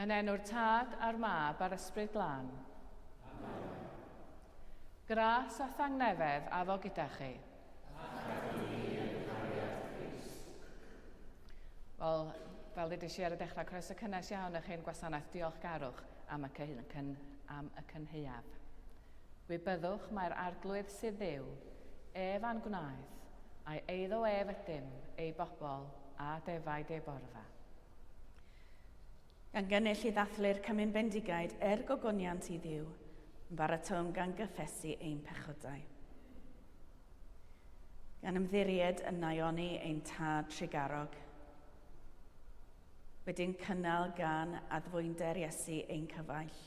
Yn enw'r Tad a'r Mab a'r Ysbryd Glân. Amen. Gras a thangnefedd a fo gyda chi. Wel, fel ddudais i ar y dechrau, croeso cynnes iawn eich ein gwasanaeth Dioilchgarwch am y Cynhaeaf. Wybyddwch mae'r arglwydd sydd dduw, ef a'n gwnaeth, a'i eiddo ef ydym, ei bobl a defaid ei borfa. Gan gynnull i ddathlu'r Cymun Bendigaid gogoniant i ddiw, yn baratwn gan gyffesu ein pechodau. Gan ymddiried yn naioni ein tad trigarog, wedi'n cynnal gan addfwynder Iesu ein cyfaill,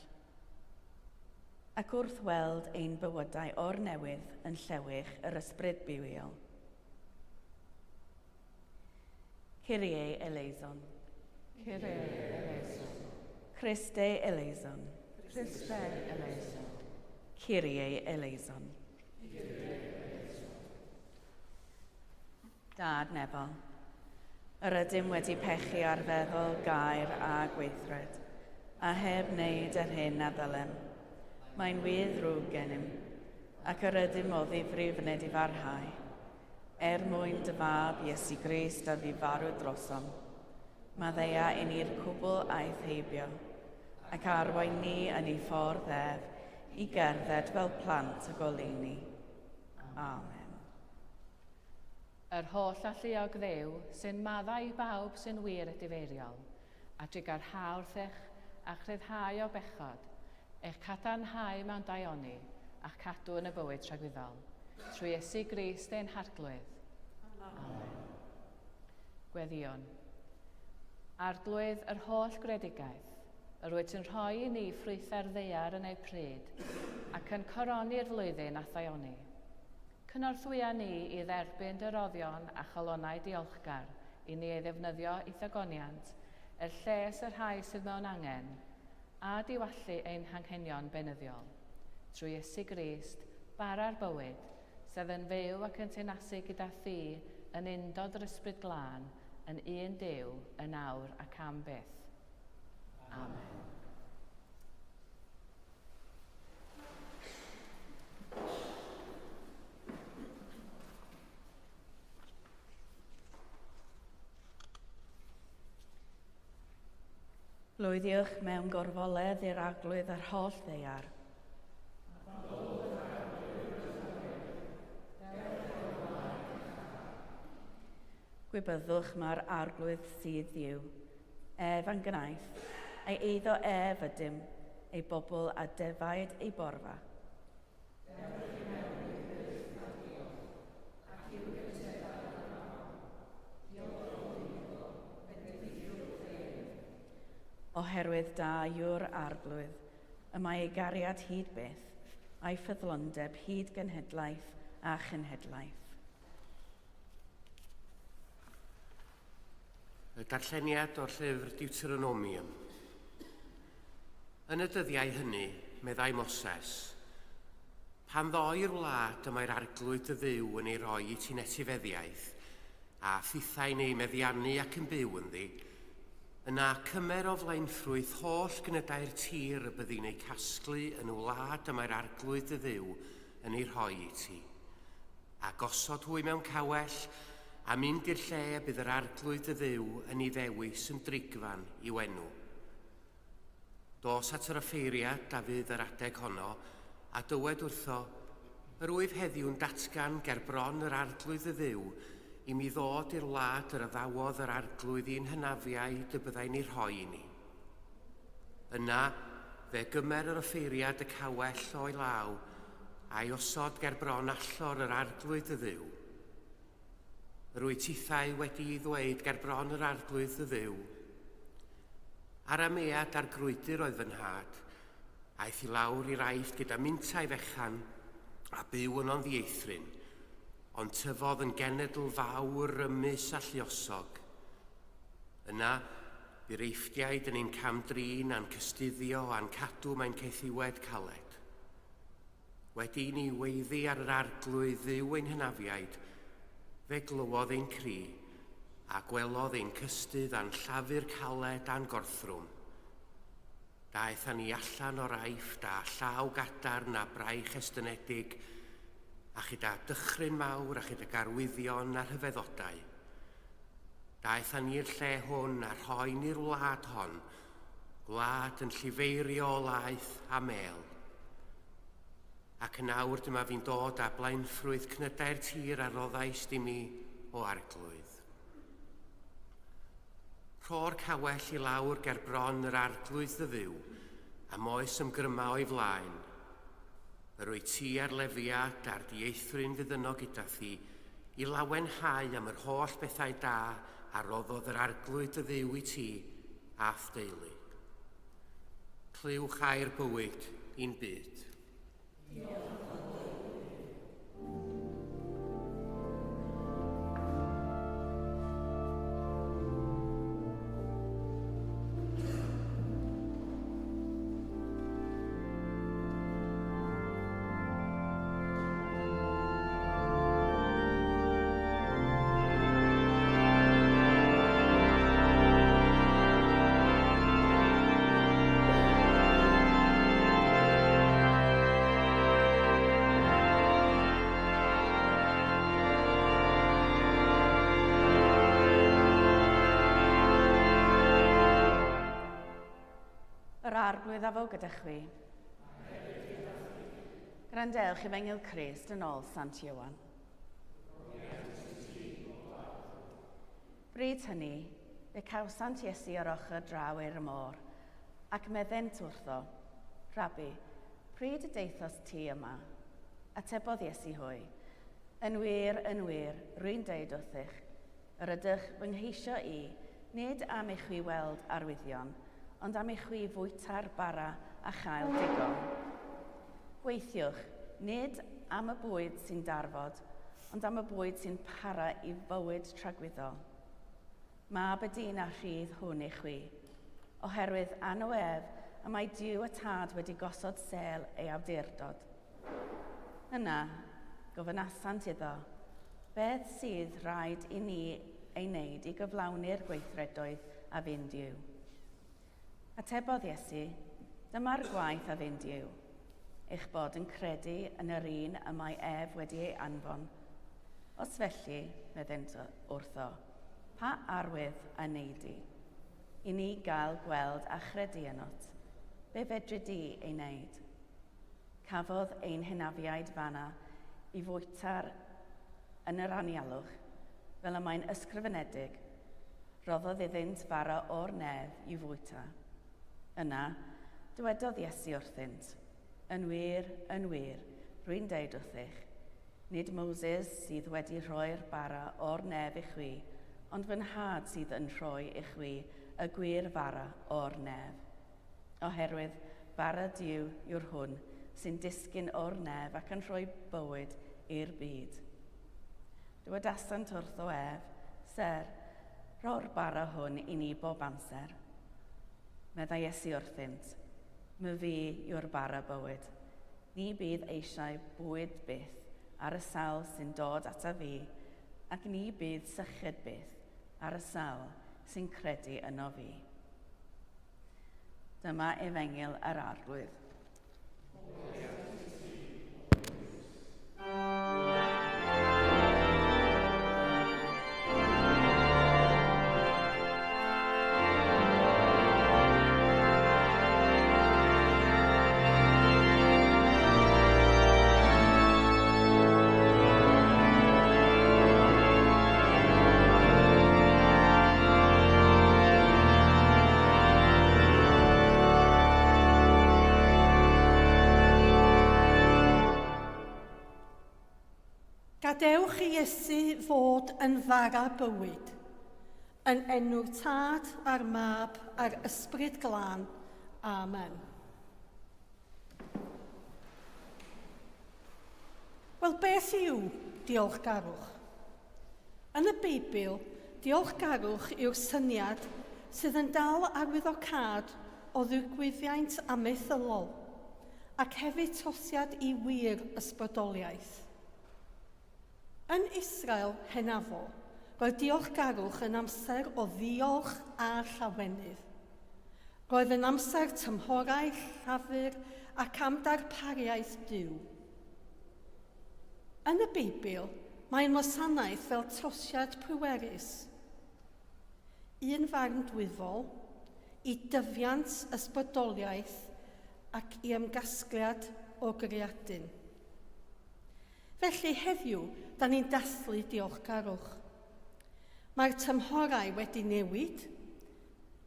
ac wrth weld ein bywydau o'r newydd yn llewych yr ysbryd bywiol. Kyrie eleison. Kyrie eleison. Christe eleison. Christe eleison. Kyrie eleison. Dad Nefel, yr ydym wedi pechu ar feddwl, gair a gweithred, a heb wneud yr hyn a ddylem. Mae'n wydd rhwg gennym, ac yr ydym o ddifrif wneud i farhau, mwyn dy fab Iesu Grist a fi farw drosom. Mae ddeia i ni'r cwbl aeth heibio, ac arwain ni yn ei ffordd ef i gerdded fel plant y goleuni. Amen. Yr holl alluog ddew sy'n maddau i bawb sy'n wir y difeiriol, a drigar hawrthych a chryddhau o bechod, eich cadarnhau mewn daioni a'ch cadw yn y bywyd tragwyddol, trwy Iesu Grist ein harglwydd. Amen. Gweddion. Arglwydd yr holl gredigaeth, yr wyt yn rhoi i ni ffrwythau'r ddeiar yn ei pryd, ac yn coroni'r flwyddyn a thaioni. Cynorthwya ni i dderbyn dy roddion a chalonau diolchgar i ni ei ddefnyddio i ddogoniant, lles yr rhai sydd mewn angen, a diwallu ein hanghenion benyddiol, trwy Iesu Grist, bara'r bywyd, sydd yn fyw ac yn teinasu gyda thi yn undod yr Ysbryd Glân, yn un Duw, yn awr ac am byth. Amen. Lwyddiwch mewn gorfoledd i'r arglwydd yr holl ddeiar. Gwybyddwch mae'r arglwydd sydd ddiw, ef a'n gnaeth, a'i eiddo ef ydym, ei bobl a defaid ei borfa. Oherwydd da yw'r arglwydd, y mae ei gariad hyd byth, a'i ffyddlondeb hyd genhedlaeth a chynhedlaeth. Y darlleniad o'r llyfr Deuteronomium. Yn y dyddiau hynny, meddai Moses, pan ddoi'r wlad y mae'r arglwydd y dduw yn ei roi i ti'n etifeddiaeth, a ffithau'n ei meddiannu ac yn byw ynddi, yna cymer o flaenffrwydd holl gynydau'r tir y byddi'n ei casglu yn y wlad y mae'r arglwydd y dduw yn ei rhoi i ti, a gosod hwy mewn cawell, a mynd i'r lle bydd yr arglwydd y dduw yn ei ddewis yn drigfan i'w enw. Dos at yr offeiriad a fydd yr adeg honno, a dywed wrtho, yr wyf heddiw'n datgan ger bron yr arglwydd y dduw, i mi ddod i'r wlad yr addawodd yr arglwydd i'n hynafiaid y byddai'n ei rhoi i ni. Yna, fe gymer yr offeiriad y cawell o'i law, a'i osod ger bron allor yr arglwydd y dduw. Yr wyt tithau wedi ei ddweud ger bron yr arglwydd y dduw. Ar amead a'r grwydr oedd fy nhad, aeth i lawr i'r aifft gyda mintau fechan a byw yn o'n ddieithrin, ond tyfodd yn genedl fawr, rymus a lluosog. Yna, bu'r eifftiaid yn ein camdrin a'n cystuddio a'n cadw mae'n ceithiwed caled. Wedi ni weiddi ar yr arglwydd dduw ein hynafiaid, fe glywodd ein cri, a gwelodd ein cystydd a'n llafur caled a'n gorthrwm, Daethon ni allan o'r aifft a llaw gadarn a braich estynedig, a chyda dychryn mawr a chyda garwyddion a rhyfeddodau. Daethon ni'r lle hwn a rhoi ni'r wlad hon, gwlad yn llifeirio o laeth a mel. Ac yn awr dyma fi'n dod â blaenffrwydd cnydau'r tir a roddais di mi o arglwydd. Rho'r cawell i lawr ger bron yr arglwydd ddyw, a moes ymgryma o'i flaen. Yr wyt ti ar lefiad a'r dieithryn fydd yno gyda thi, i lawenhau am yr holl bethau da a roddodd yr arglwydd ddyw i ti ath deulu. Clywch ai'r bywyd i'n byd. Arglwydd a fo gyda chwi. Grandewch i Fengil Crist yn ôl Sant Iowan. Bryd hynny, fe cawsant Iesu ar ochr draw i'r môr, ac meddent wrtho, Rabi, pryd y deithos ti yma? Atebodd Iesu hwy, yn wir, rwy'n deud wrthych, yr ydych fy ngheisio i, nid am eich wi weld arwyddion, ond am eich wi fwyta'r bara a chael digon. Gweithiwch, nid am y bwyd sy'n darfod, ond am y bwyd sy'n para i fywyd tragwyddol. Mab y dyn a rhydd hwn eich wi, oherwydd anawedd y mae Duw y Tad wedi gosod sel ei awdurdod. Yna, gofynasant iddo, beth sydd rhaid i ni ei wneud i gyflawni'r gweithredoedd a fynd Duw. Atebodd Iesu, dyma'r gwaith a fynd Duw, eich bod yn credu yn yr un y mae ef wedi ei anfon. Os felly, meddent wrtho, pa arwydd a wneud i ni gael gweld a chredu yno't, be fedri di ei wneud? Cafodd ein hynafiaid fanna i fwyta'r yn yr anialwch, fel y mae'n ysgrifenedig, roddodd iddynt fara o'r nef i fwyta. Yna, dywedodd Iesu wrthynt, yn wir, rwy'n deud wrthych, nid Moses sydd wedi rhoi'r bara o'r nef i chwi, ond fy nhad sydd yn rhoi i chwi y gwir fara o'r nef. Oherwydd bara Duw yw'r hwn sy'n disgyn o'r nef ac yn rhoi bywyd i'r byd. Dywedasant wrtho ef, Ser, rho'r bara hwn i ni bob amser. Meddai Iesu wrthynt, my fi yw'r bara bywyd. Ni bydd eisiau bwyd byth ar y sawl sy'n dod ata fi, ac ni bydd sychyd byth ar y sawl sy'n credu yno fi. Dyma efengil yr arglwydd. Gadewch i Iesu fod yn fara bywyd, yn enw'r Tad a'r Mab a'r Ysbryd Glân. Amen. Wel, beth yw diolchgarwch? Yn y Beibl, diolchgarwch yw'r syniad sydd yn dal arwyddocâd o ddigwyddiant amaethyddol ac hefyd tosiad i wir ysbrydoliaeth. Yn Israel henafol, roedd diolchgarwch yn amser o ddiolch a llawenydd. Roedd yn amser tymhorau llafur ac am darpariaeth Duw. Yn y Beibl, mae'n wasanaeth fel trosiad pwerus. Un farn dwyfol, i dyfiant ysbrydoliaeth ac i ymgasgliad o greadyn. Felly heddiw, da ni'n dathlu diolchgarwch. Mae'r tymhorau wedi newid,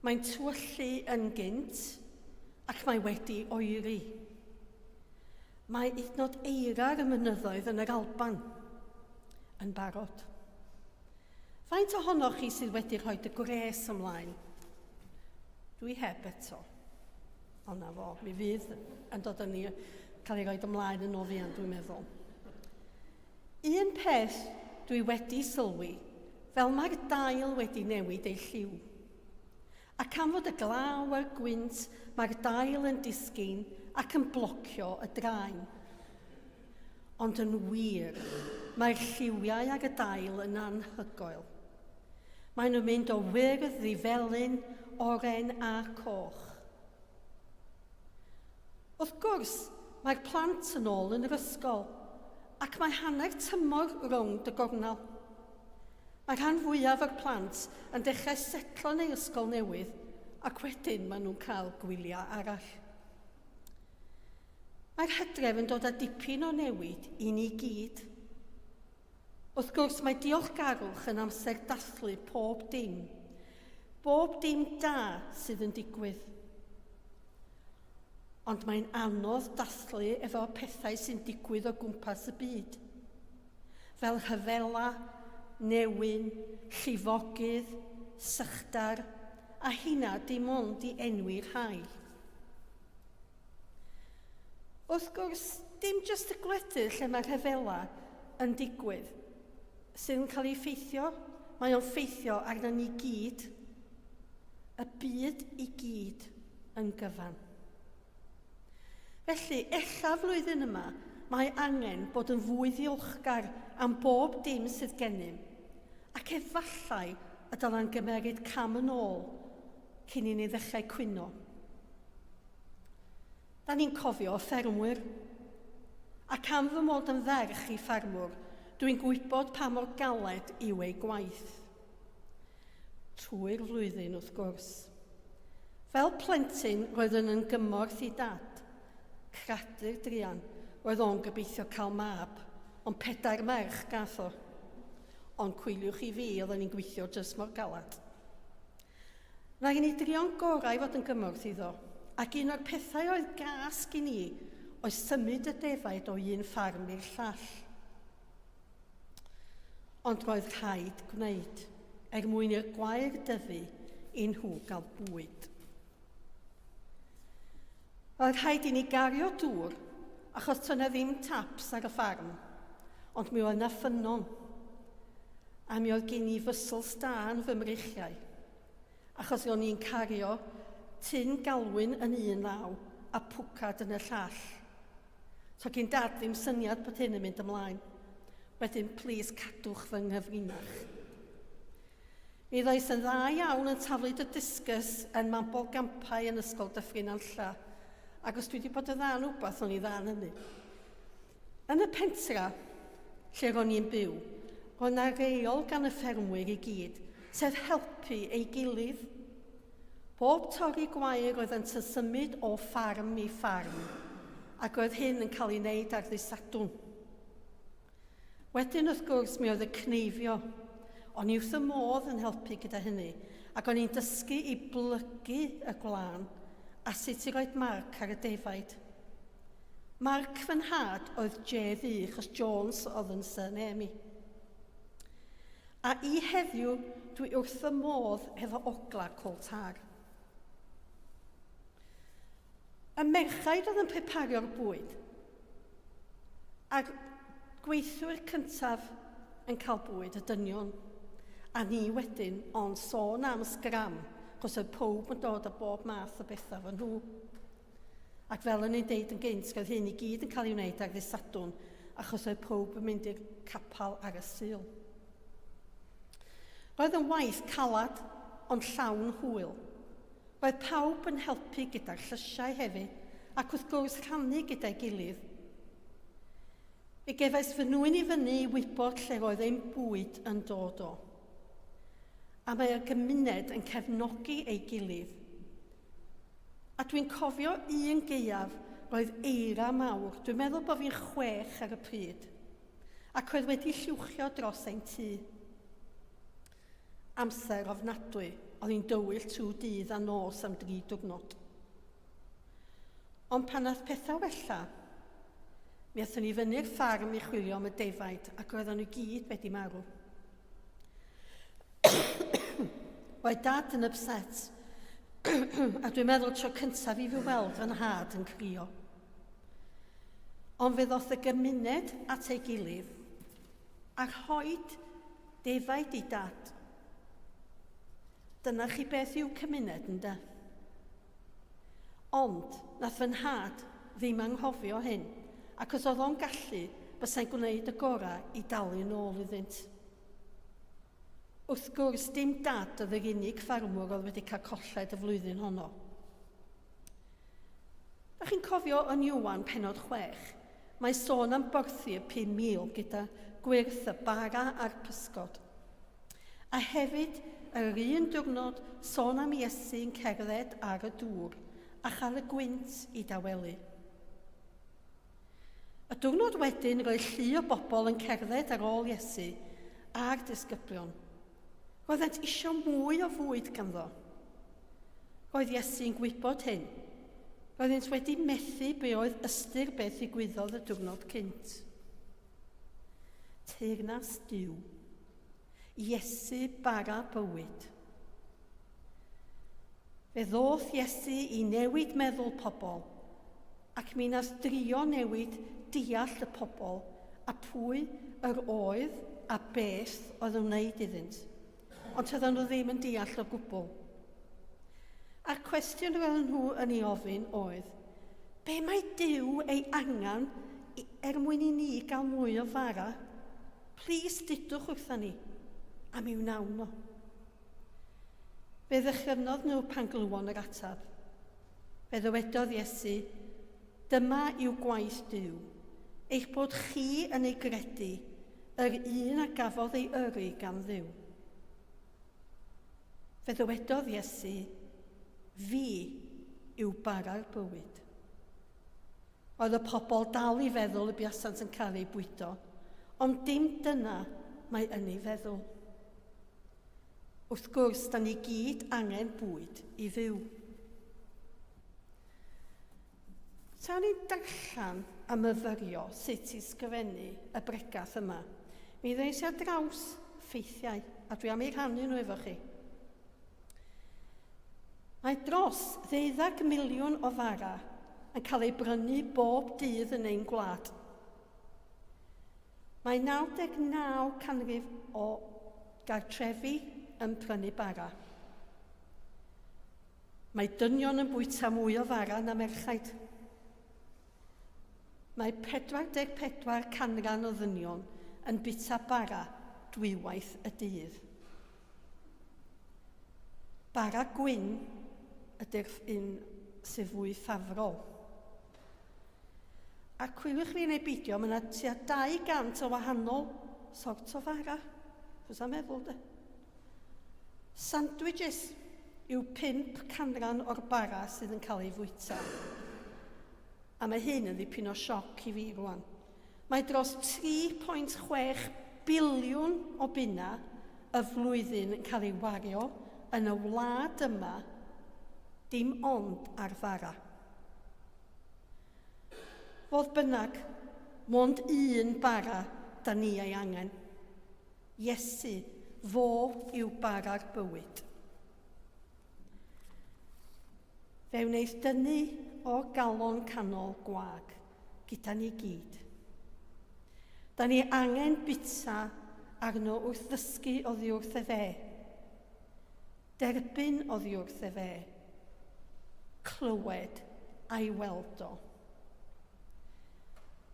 mae'n tywyllu yn gynt ac mae wedi oeri. Mae hyd eira'r y mynyddoedd yn yr Alban yn barod. Faint ohonoch chi sydd wedi rhoi y gwres ymlaen? Dwi heb eto. O na fo, mi fydd yn dod â ni cael ei roi ymlaen yn ofian, dwi'n meddwl. Un peth dwi wedi sylwi, fel mae'r dail wedi newid ei lliw. Ac am fod y glaw a'r gwynt, mae'r dail yn disgyn ac yn blocio y draen. Ond yn wir, mae'r lliwiau ag y dail yn anhygoel. Maen nhw'n mynd o wyrdd i felyn, oren a coch. Wrth gwrs, mae'r plant yn ôl yn yr ysgol, ac mae hanner tymor rownd y gornel. Mae rhan fwyaf o'r plant yn dechrau setlo neu ysgol newydd, ac wedyn maen nhw'n cael gwyliau arall. Mae'r Hydref yn dod â dipyn o newid i ni gyd. Wrth gwrs, mae diolchgarwch yn amser dathlu pob dim da sydd yn digwydd. Ond mae'n anodd dathlu efo pethau sy'n digwydd o gwmpas y byd, fel rhyfela, newyn, llifogydd, sychdar, a hynna dim ond i enwi'r rhai. Wrth gwrs, dim jyst y gwledydd lle mae rhyfela yn digwydd sy'n cael ei ffeithio, mae o'n ffeithio arna ni gyd, y byd i gyd yn gyfan. Felly, ella flwyddyn yma, mae angen bod yn fwy ddiolchgar am bob dim sydd gennym, ac efallai y dyla'n gymeryd cam yn ôl cyn i ni ddechrau cwyno. Da ni'n cofio ffermwyr, ac am fy mod yn ferch i ffarmwr, dwi'n gwybod pa mor galed yw ei gwaith. Trwy'r flwyddyn wrth gwrs. Fel plentyn roedd yn gymorth i dad, cradur drian, roedd o'n gobeithio cael mab, ond 4 merch gath o. Ond cwyliwch i fi, oedden ni'n gweithio jyst mor galad. Rhaid ni drio'n gorau fod yn gymorth iddo, ac un o'r pethau oedd gas gyn ni oedd symud y defaid o un ffarm i'r llall. Ond roedd rhaid gwneud, mwyn i'r gwair dyfu i nhw gael bwyd. Roedd rhaid i ni gario dŵr, achos to'na ddim taps ar y ffarm, ond mi oedd yna ffynon, a mi oedd gen i fysl stân fy mreichiau, achos o'n i'n cario tyn galwyn yn un law a pwcad yn y llall. So gen dad ddim syniad bod hyn yn mynd ymlaen. Wedyn, plis cadwch fy nghyfrinach. Mi ddoes yn dda iawn yn taflu dy disgys yn mabol gampau yn ysgol Dyffryn Anlla, ac os dwi wedi bod yn dda yn wbath, o'n i dda yn hynny. Yn y pentra, lle ro'n i'n byw, ro'n na reol gan y ffermwyr i gyd, sef helpu ei gilydd. Bob torri gwair oedd yn symud o ffarm i ffarm, ac oedd hyn yn cael ei wneud ar ddisadwn. Wedyn, wrth gwrs, mi oedd y cneifio. O'n i wrth y modd yn helpu gyda hynny, ac o'n i'n dysgu i blygu y gwlân a sut i roed marc ar y defaid. Marc fy nhad oedd J.D. chos Jones oedd yn surname i. A i heddiw, dwi wrth y modd efo ogla coltar. Y merchaid oedd yn prepario'r bwyd, ac gweithwyr cyntaf yn cael bwyd y dynion, a ni wedyn ond sôn am sgram, chos oedd pob yn dod â bob math o bethau fy nhw. Ac fel yn ei deud yn gynt, roedd hyn i gyd yn cael ei wneud ar ddisadwn, achos oedd pob yn mynd i'r capal ar y Sul. Roedd yn waith calad, ond llawn hwyl. Roedd pawb yn helpu gyda'r llysiau hefyd, ac wrth gwrs rhannu gyda'i gilydd. Fe gefais fy nwyn i fyny i wybod lle roedd ein bwyd yn dod o. A mae y gymuned yn cefnogi ei gilydd. A dwi'n cofio un gaeaf roedd eira mawr. Dwi'n meddwl bod fi'n 6 ar y pryd. Ac roedd wedi llwchio dros ein tŷ. Amser ofnadwy, oedd hi'n dywyll trwy dydd a nos am 3 diwrnod. Ond pan aeth pethau wella, mi aethon ni fyny'r ffarm i chwilio am y defaid ac roedden nhw gyd wedi marw. Roedd dad yn upset, a dwi'n meddwl tro cyntaf i fi weld fy nhad yn crio. Ond fe ddoth y gymuned at ei gilydd a rhoed defaid i dad. Dyna chi beth yw cymuned ynde. Ond nath fy nhad ddim anghofio hyn, ac os oedd o'n gallu, bysai'n gwneud y gorau i dalu nôl iddynt. Wrth gwrs, dim dad oedd yr unig ffarmwr oedd wedi cael colled y flwyddyn honno. Dach chi'n cofio yn Iwan pennod 6, mae sôn am borthu y 5,000 gyda gwyrth y bara a'r pysgod. A hefyd, yr un diwrnod, sôn am Iesu'n cerdded ar y dŵr a chael y gwynt i dawelu. Y diwrnod wedyn, roedd llu o bobl yn cerdded ar ôl Iesu a'r disgyblion. Roeddent isio mwy o fwyd ganddo. Roedd Iesu'n gwybod hyn. Roeddent wedi methu be oedd ystyr beth ddigwyddodd y diwrnod cynt. Teyrnas Duw. Iesu bara bywyd. Fe ddoth Iesu i newid meddwl pobl, ac mi nath drio newid deall y pobl a pwy yr oedd a beth oedd yn wneud iddynt. Ond oedden nhw ddim yn deall o gwbl. A'r cwestiwn roedden nhw yn ei ofyn oedd, be mae Duw ei angen mwyn i ni gael mwy o fara? Plis dydwch wrthyn ni, a mi wnawn nhw. Fe ddechreuodd nhw pan glywon yr atab. Fe ddywedodd Iesu, dyma yw gwaith Duw, eich bod chi yn ei gredu, yr un a gafodd ei yrru gan Dduw. Fe ddywedodd Iesu, fi yw bara'r bywyd. Oedd y pobl dal i feddwl y buasant yn cael ei bwydo, ond dim dyna mae yn ei feddwl. Wrth gwrs, da ni gyd angen bwyd i fyw. Ta'n ni'n darllen a myfyrio sut i sgrifennu y bregath yma, mi ddeis ar draws ffeithiau, a dwi am ei rhannu nhw efo chi. Mae dros 12 miliwn o fara yn cael ei brynu bob dydd yn ein gwlad. Mae 99 canrif o gartrefi yn prynu bara. Mae dynion yn bwyta mwy o fara na merchaid. Mae 44 canran o ddynion yn bita bara dwywaith y dydd. Bara gwyn ydy'r un sydd fwy ffafrol. A cwylwch fi neu beidio, mae yna tua 200 o wahanol sort o fara. Fys am meddwl, de. Sandwiches yw 5 canran o'r bara sydd yn cael ei fwyta. A mae hyn yn ddipyn o sioc i fi rwan. Mae dros 3.6 biliwn o bunna y flwyddyn yn cael ei wario yn y wlad yma, dim ond ar fara. Fodd bynnag, mond un bara da ni ei angen. Iesu, fo yw bara'r bywyd. Fe wneith dynnu o galon canol gwag gyda ni gyd. Da ni angen bita arno wrth ddysgu oddi wrth e fe. Derbyn oddi wrth e fe. Clywed a'i weld o.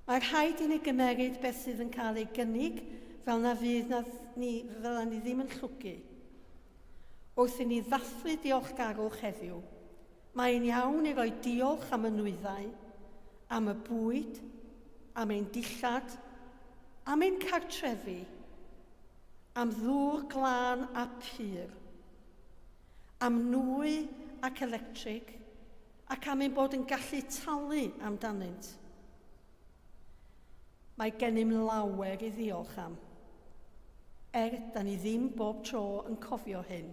Mae'r rhaid i ni gymeryd beth sydd yn cael ei gynnig fel na fydd ni ddim yn llwgu. Wrth i ni ddathlu diolchgarwch heddiw Mae'n iawn i roi diolch am y nwyddau, am y bwyd, am ein dillad, am ein cartrefi, am ddŵr glân a pur, am nwy ac electric, ac am ein bod yn gallu talu amdanynt. Mae gennym lawer i ddiolch am, da ni ddim bob tro yn cofio hyn.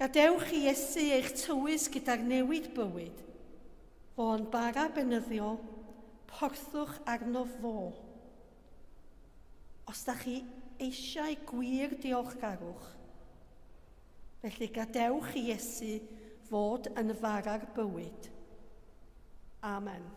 Gadewch i Iesu eich tywys gyda'r newid bywyd, fo'n bara benyddiol, porthwch arno fo. Os da chi eisiau gwir diolchgarwch, felly gadewch i Iesu fod yn fara'r bywyd. Amen.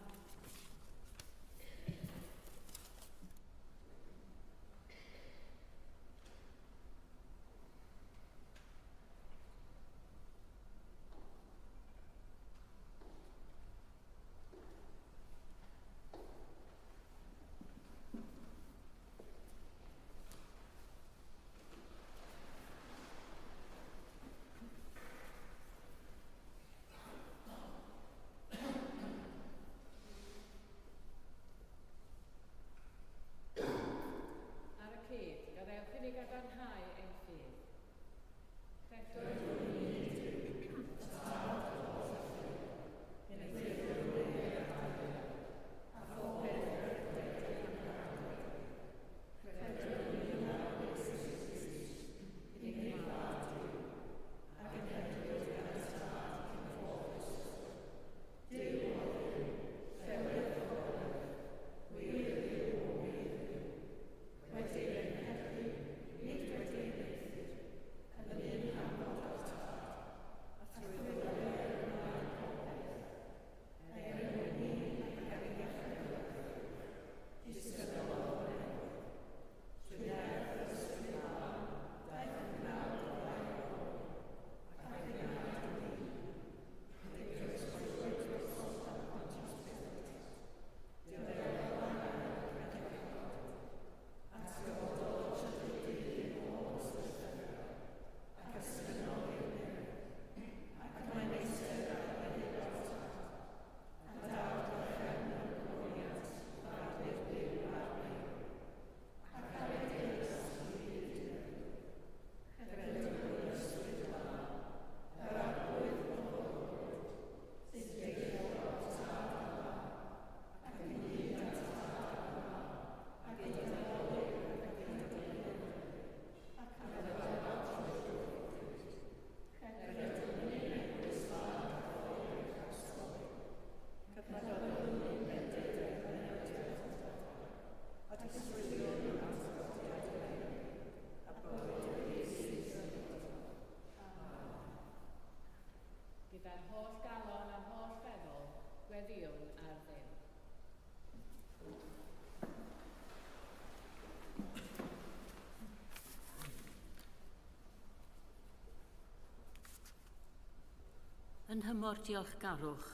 Yn hymor diolchgarwch,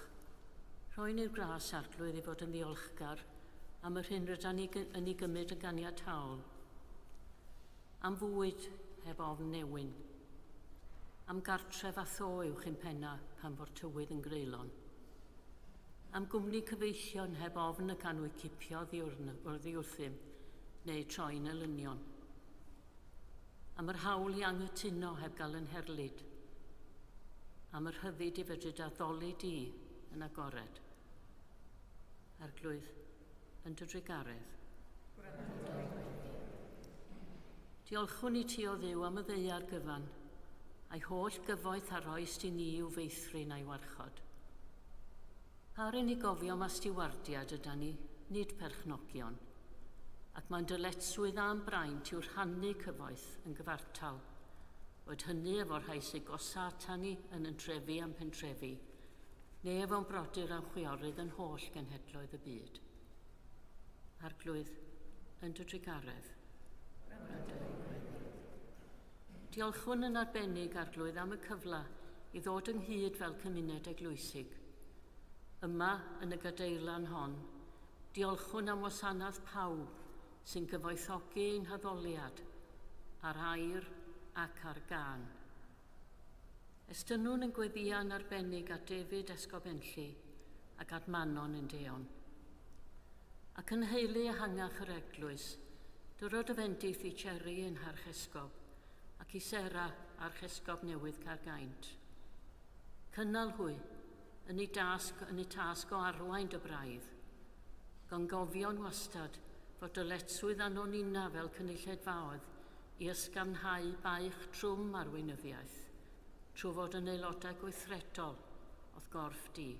rhoi'n i'r gras arglwydd i fod yn ddiolchgar am yr hyn rydyn ni yn ei gymryd yn ganiataol. Am fwyd heb ofn newyn. Am gartref a tho uwch ein penna pan fod tywydd yn greulon. Am gwmni cyfeillion heb ofn y canwy cipio o'r ddiwrthym neu troi'n elynion. Am yr hawl i anghytuno heb gael yn herlyd. Am yr hyddid i fedru addoli di yn agored. Arglwydd yn dy drigaredd. Diolchwn i ti o Dduw am y ddeiar gyfan, a'i holl gyfoeth a roes ti ni i'w feithrin a'i warchod. Par i ni gofio ma stiwardiad yda ni, nid perchnogion, ac mae'n dyletswydd a'n braint i'w rhannu cyfoeth yn gyfartal, oed hynny efo rhai sy'n gosa ata ni yn trefi am pentrefi, neu efo'n brodyr am chwiorydd yn holl genhedloedd y byd. Arglwydd yn dy drigaredd. Diolchwn yn arbennig, Arglwydd, am y cyfle i ddod ynghyd fel cymuned eglwysig. Yma, yn y gadeilan hon, diolchwn am wasanaeth pawb sy'n gyfoethogi ein haddoliad ar air ac ar gân. Estynwn yn gweddian arbennig at David Esgobenlli ac at Manon yn Deon. Ac yn heulu ehangach yr eglwys, dyrod y fendith i Cherry yn Harchesgob ac i Sera Archesgob newydd Caergaint. Cynnal hwy yn ei tasg o arwain dy braidd, gan gofio'n wastad fod dyletswydd anonina fel cynulleidfaoedd i ysgafnhau baich trwm arweinyddiaeth, trwy fod yn aelodau gweithredol oedd gorff di.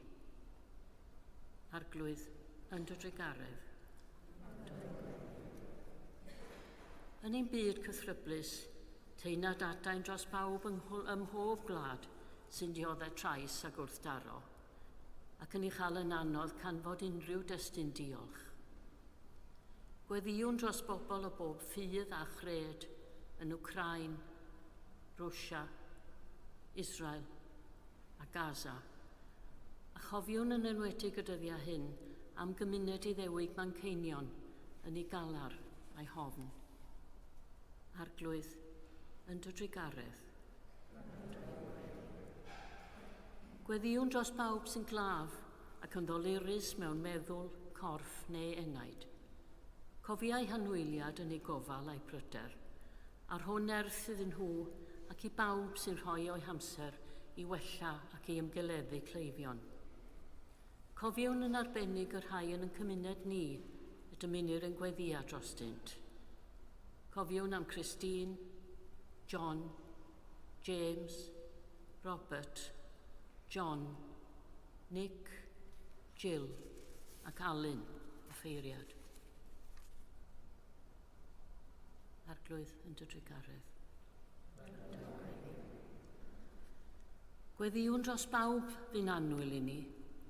Arglwydd yn Dioilchgarwch. Yn ein byd cythryblus, teunad adain dros bawb ym mhob gwlad sy'n dioddau trais a gwrthdaro, ac yn ei chael yn anodd canfod unrhyw destun diolch. Gweddiwn dros bobl o bob ffydd a chred yn Wcrain, Rwsia, Israel a Gaza, a chofiwn yn enwedig y dyddiau hyn am gymuned i ddewig Manceinion yn ei galar a'i hofn. Arglwydd yn Dioilchgarwch. Gweddiwn dros bawb sy'n glaf ac yn ddolurus mewn meddwl, corff neu enaid. Cofiau hanwyliad yn ei gofal a'i pryder, a'r hwn erth iddyn nhw ac i bawb sy'n rhoi o'i hamser i wella ac i ymgeleddu cleifion. Cofiwn yn arbennig yr rhai yn cymuned ni y dymunir yn gweddia drostynt. Cofiwn am Christine, John, James, Robert, John, Nick, Jill ac Alun o ffeiriad. Arglwydd yn Dioilchgarwch. Gweddiwn dros bawb fi'n annwyl i ni,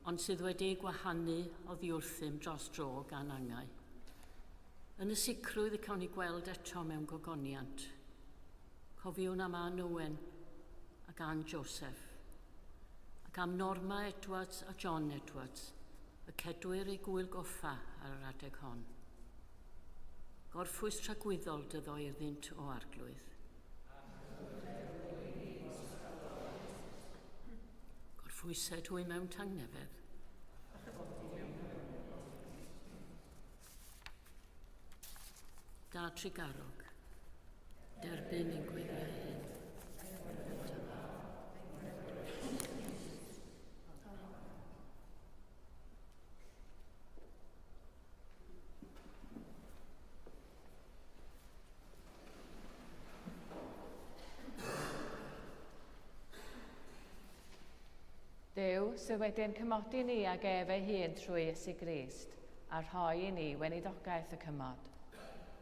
ond sydd wedi gwahanu o ddiwrthym dros dro gan angau. Yn y sicrwydd y cawn ni gweld eto mewn gogoniant. Cofiwn am Ann Owen ac Ann Joseph, ac am Norma Edwards a John Edwards, y cedwyr ei gwyl goffa ar yr adeg hon. Gorffwys tragwyddol dyddo irddynt o arglwydd. Gorffwysed hwy mewn tangnefedd. Da Tregarog, derbyn ein gweddiau hyn. Duw sydd wedi'n cymodi ni ag ef ei hun trwy Iesu Grist, a rhoi i ni weinidogaeth y cymod.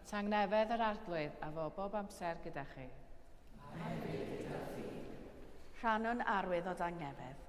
Tangnefedd yr arglwydd a fo bob amser gyda chi. Rhannwn arwydd o dangnefedd.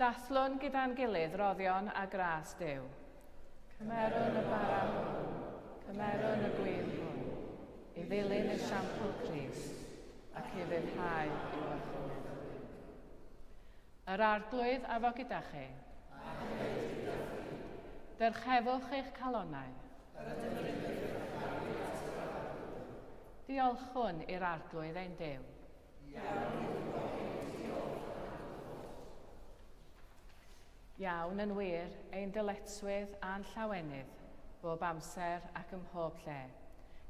Dathlwn gyda'n gilydd roddion a gras Duw. Cymerwn y bara hwn, cymerwn y gwir hwn, i ddilyn y siampl Crist, ac i ddyddhau i'w archwilio. Yr arglwydd a fo gyda chi. Dyrchefwch eich calonnau. Diolchwn i'r arglwydd ein Duw. Iawn yn wir ein dyletswydd a'n llawenydd bob amser ac ym mhob lle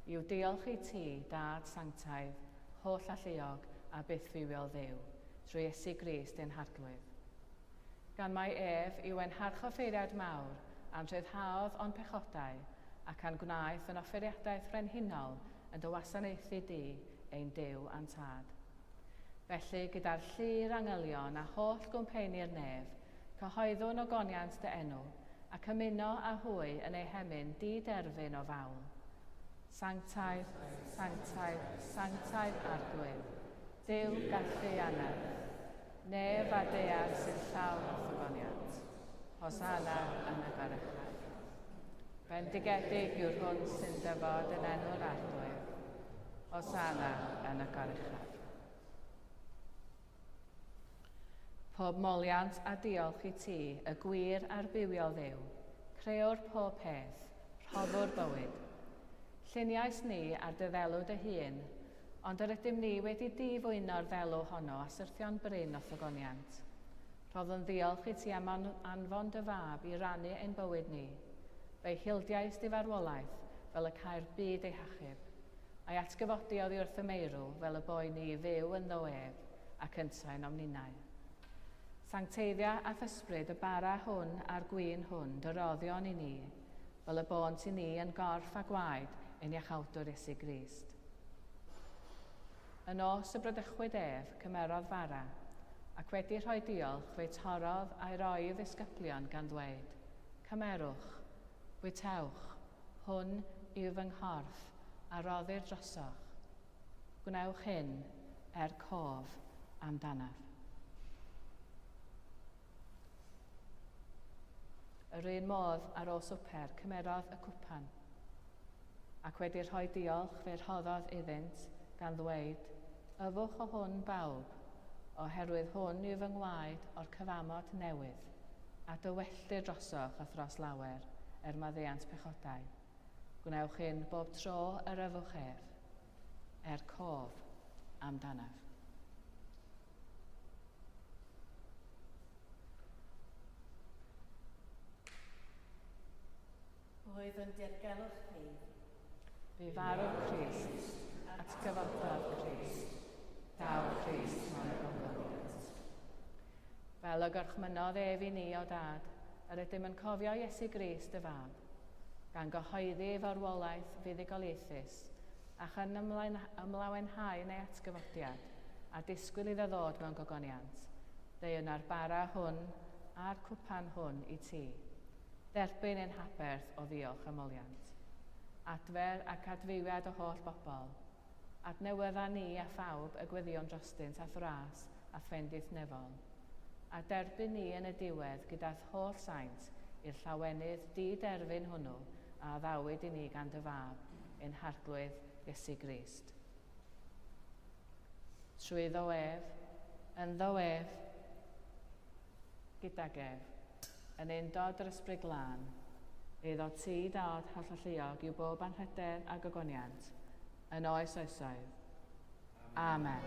yw diolch i ti, Dad Sanctaidd, holl alluog a byth fywiol dduw, trwy Iesu Grist ein harglwydd. Gan mai ef yw ein harchoffeiriad mawr a'n rhyddhaodd o'n pechodau ac a'n gwnaeth yn offeriadaeth frenhinol yn dy wasanaethu di ein Duw a'n tad. Felly gyda'r llir angylion a holl gwmpeini'r nef, cyhoeddwn o goniant dy enw ac ymuno â hwy yn ei hemyn di-derfyn o fawl. Sanctaidd, sanctaidd, sanctaidd arglwydd, Duw gallu anedd, nef a deall sy'n llawn o ffogoniant. Hosanna yn y gorychaf. Bendigedig yw'r hwn sy'n dyfod yn enw'r arglwydd. Hosanna yn y gorychaf. Pob moliant a diolch i ti, y gwir a'r bywiol dduw, creo'r pob peth, rhoddwr bywyd. Lluniais ni ar dy ddelw dy hun, ond yr ydym ni wedi difwyno'r ddelw honno a syrthio'n bryn o ffogoniant. Rhoddwn diolch i ti am anfon dy fab i rannu ein bywyd ni, fe'i hildiais di farwolaeth fel y cair byd ei hachub, a'i atgyfodi oddi wrth y meirw fel y boi ni fyw yn ddoef ac yntau'n omninau. Sancteiddia a thysbryd y bara hwn a'r gwyn hwn dy roddion i ni, fel y bont i ni yn gorff a gwaed ein iachawdwr Iesu Grist. Yn os y brydychwyd ef cymerodd fara, ac wedi rhoi diolch fe torodd a'i roi i ddisgyblion gan ddweud, cymerwch, bwytewch, hwn yw fy nghorff a roddir drosoch. Gwnewch hyn cof amdanaf. Yr un modd ar ôl swper cymerodd y cwpan, ac wedi rhoi diolch fe rhoddodd iddynt gan ddweud, yfwch o hwn bawb, oherwydd hwn yw fy ngwaed o'r cyfamod newydd, a dywelldir drosoch a thros lawer maddeuant pechodau. Gwnewch hyn bob tro yr yfwch ef, cof amdanaf. Oedd yn dirgelwch chi. Bu farw Crist, atgyfododd Crist, daw Crist mewn gongoniant. Fel y gorchmynodd ef i ni o dad, yr ydym yn cofio Iesu Grist y fab, gan gyhoeddi farwolaeth fuddugoliaethus, ac yn ymlawenhau neu atgyfodiad, a disgwyl iddo ddod mewn gogoniant, deuwn ar bara hwn a'r cwpan hwn i ti. Derbyn ein haberth o ddiolch ymoliant. Adfer ac adfywiad o holl bobl. Adnewydda ni a phawb y gweddion drostynt a thras a phendith nefol. A derbyn ni yn y diwedd gyda'r holl saint i'r llawenydd di-derfyn hwnnw a ddawyd i ni gan dy fab, ein harglwydd Iesu Grist. Trwy ddoef, yn ddoef, gyda gef, yn undod yr ysbryd glân, iddo ti dod hollolluog yw bob anrhyder a gogoniant, yn oes oesoedd. Amen.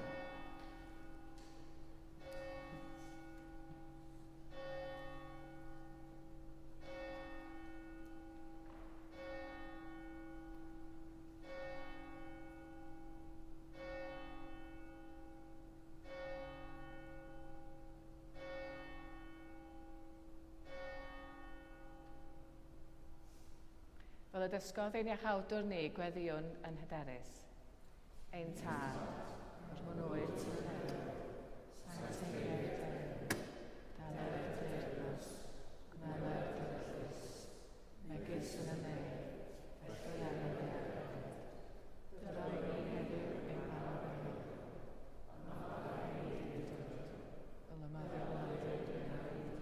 Fel y dysgodd ein iachawdwr ni gweddiwn yn hyderus. Ein tad, o'r hwnnwyr ti'n hedyn, sancteiddio'r dalwyr deyrnas, gweler dyllus, megis yn y nef, felly ar y ddeir. Dyrai ni heddiw ein barod yn hyn, ond mae ni wedi dod, fel y maddiol yn dod yn hyn.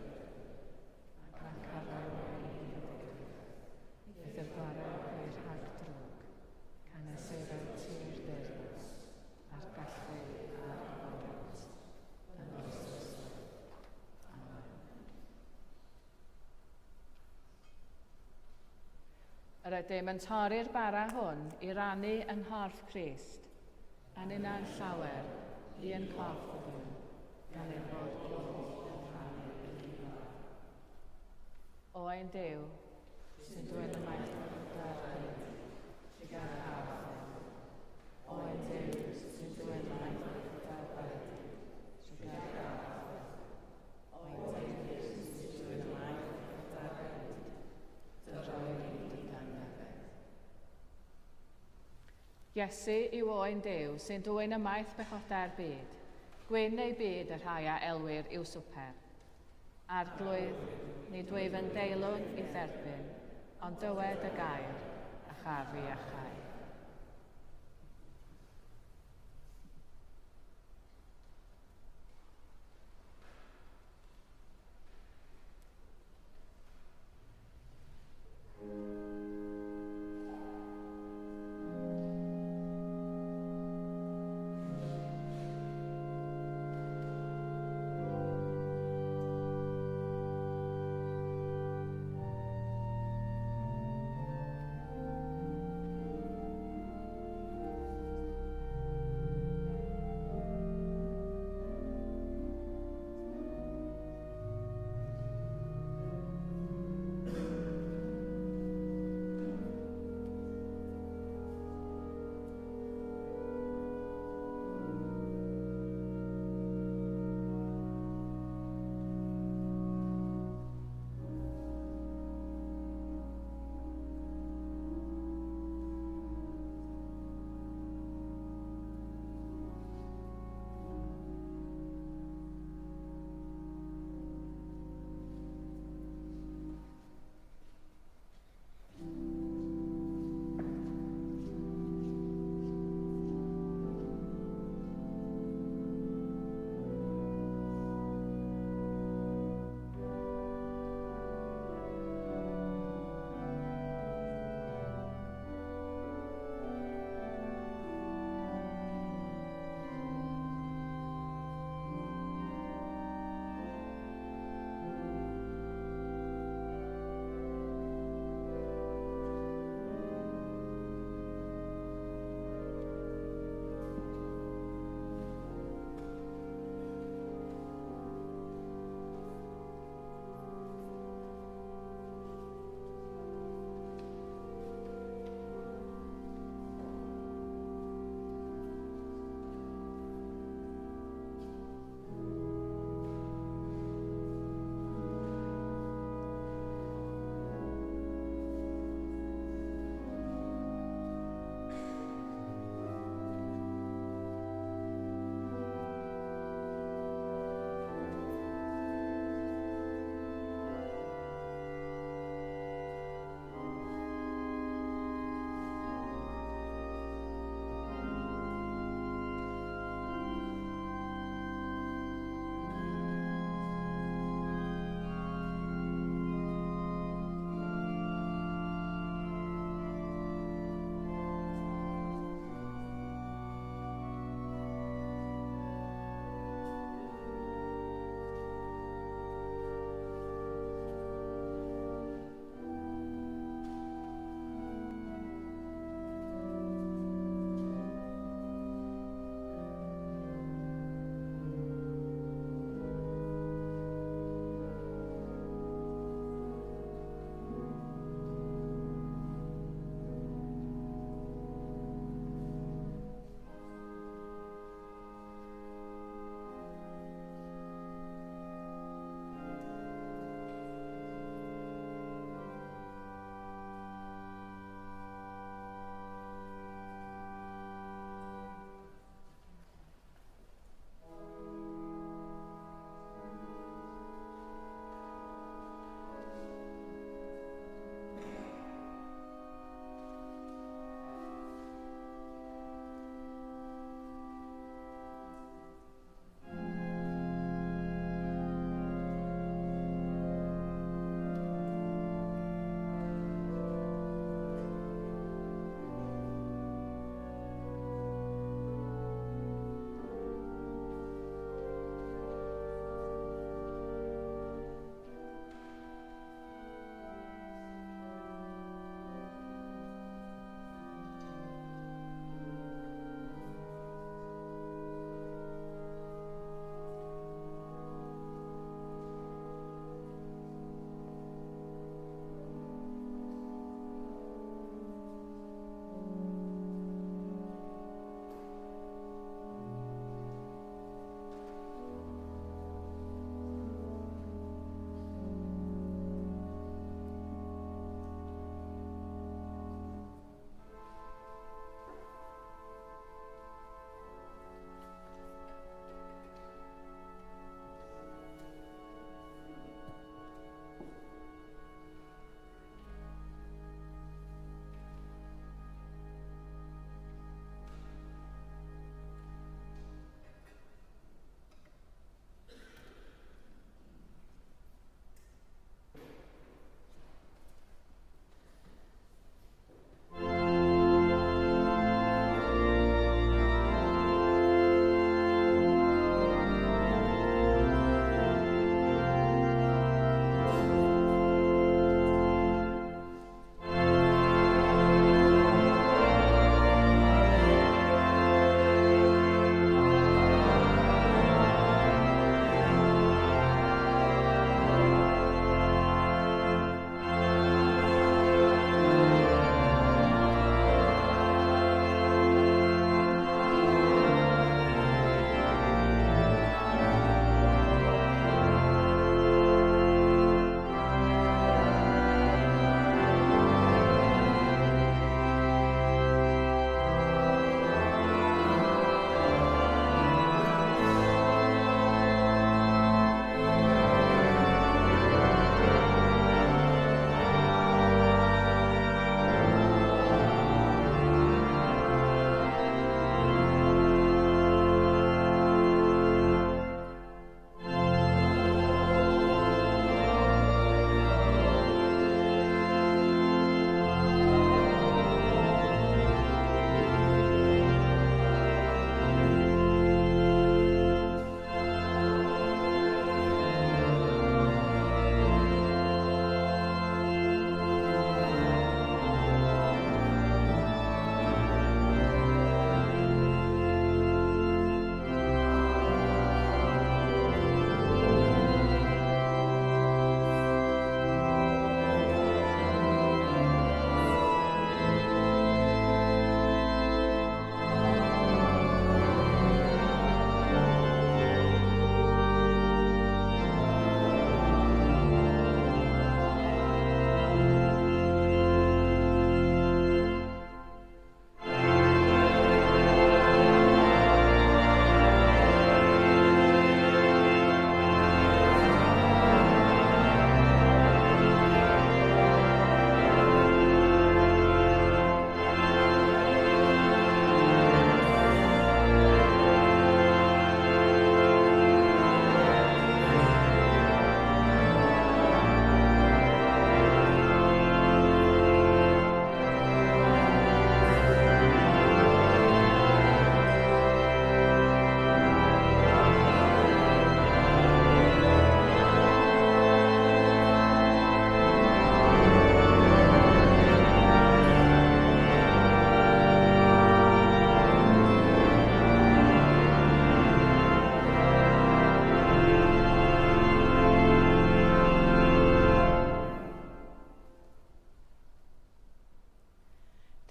Yr ydym yn torri'r bara hwn i rannu yn nghorff Crist, a'n una'n llawer, un corff o hwn, gan ein bod Crist yn rhannu yn unol. O ein Duw, sy'n dweud y maith o'r dyrchyd, sy'n gael hawdd. O ein Duw, sy'n dweud y maith o'r dyrchyd, sy'n gael hawdd. O ein Duw, sy'n dweud y maith o'r dyrchyd, dy roi ni diganiaeth. Iesu yw o ein Duw sy'n dwyn y maith bechodau'r byd. Gwyn neu byd y rhai a elwyr i'w swper. Arglwydd, nid wyf yn deilwng i dderbyn, ond dywed y gair a chafu a chau.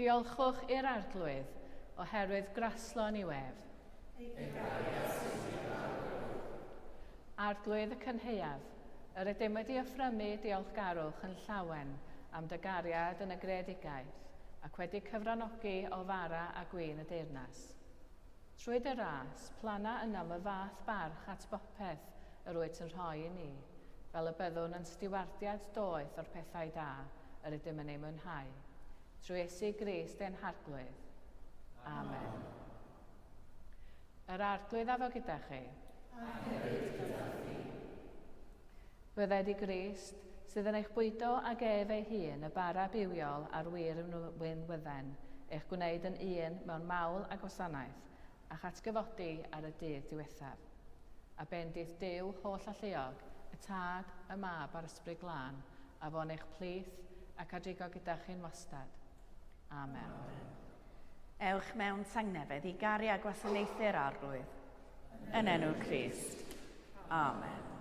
Diolchwch i'r arglwydd oherwydd graslon i wef. Arglwydd y Cynhaeaf, yr ydym wedi yffrymu diolchgarwch yn llawen am dy gariad yn y greadigaeth ac wedi cyfranogi o fara a gwyn y deyrnas. Trwy dy ras, plana yna y fath barch at bopeth yr wyt yn rhoi i ni, fel y byddwn yn stiwardiad doeth o'r pethau da yr ydym yn ei mwynhau. Trwy Iesu Grist ein harglwydd. Amen. Yr arglwydd afo gyda chi. Bydded i Grist, sydd yn eich bwydo ag ef ei hun y bara bywiol a'r wir yn wynwydden, eich gwneud yn un mewn mawl a gwasanaeth, a'ch atgyfodi ar y dydd diwethaf. A bendith Duw holl alluog, y Tad, y Mab a'r Ysbryd Glân, a fo'n eich plith ac adrigo gyda chi'n wastad. Amen. Ewch mewn tangnefedd i gario a gwasanaethu'r arglwydd. Yn enw Crist. Amen.